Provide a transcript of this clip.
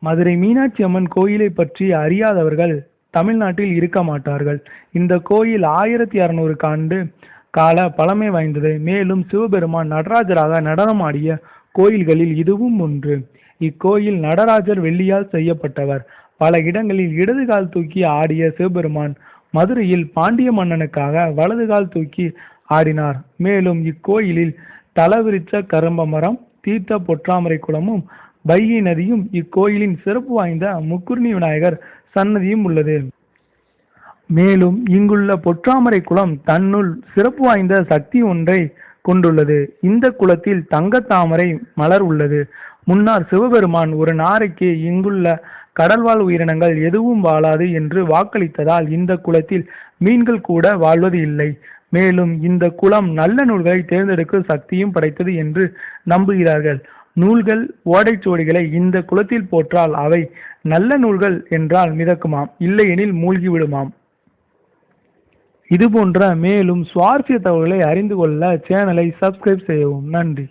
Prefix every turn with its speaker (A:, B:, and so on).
A: மதுரை மீனாட்சி அம்மன் கோயிலை பற்றி அறியாதவர்கள் தமிழ்நாட்டில் இருக்க மாட்டார்கள். இந்த கோயில் 1600 ஆண்டு கால பழமை வாய்ந்தது. மேலும் சிவபெருமான் நடராஜராக நடனமாடிய கோயில்களில் இதுவும் ஒன்று. இக்கோயில் நடராஜர் வெள்ளியால் செய்யப்பட்டவர். பல இடங்களில் இடது கால் தூக்கி ஆடிய சிவபெருமான் மதுரையில் பாண்டிய மன்னனுக்காக வலது கால் தூக்கி ஆடினார். மேலும் இக்கோயிலில் தலவிருச்ச கரும்ப மரம், தீர்த்த பொற்றாமரை குளமும் வைகை நதியும் இக்கோயிலின் சிறப்பு வாய்ந்த முக்குருணி விநாயகர் சன்னதியும் உள்ளது. மேலும் இங்குள்ள பொற்றாமரை குளம் தன்னுள் சிறப்பு வாய்ந்த சக்தி ஒன்றை கொண்டுள்ளது. இந்த குளத்தில் தங்கத்தாமரை மலர் உள்ளது. முன்னர் சிவபெருமான் ஒரு நாரைக்கு இங்குள்ள கடல்வாழ் உயிரினங்கள் எதுவும் வாழாது என்று வாக்களித்ததால் இந்த குளத்தில் மீன்கள் கூட வாழ்வது இல்லை. மேலும் இந்த குளம் நல்ல நூல்களை தேர்ந்தெடுக்கும் சக்தியும் படைத்தது என்று நம்புகிறார்கள். நூல்கள் ஓடைச்சுவடிகளை இந்த குளத்தில் போற்றால் அவை நல்ல நூல்கள் என்றால் மிதக்குமாம், இல்லையெனில் மூழ்கி விடுமாம். இதுபோன்ற மேலும் சுவாரஸ்ய தகவல்களை அறிந்து கொள்ள சேனலை சப்ஸ்கிரைப் செய்யவும். நன்றி.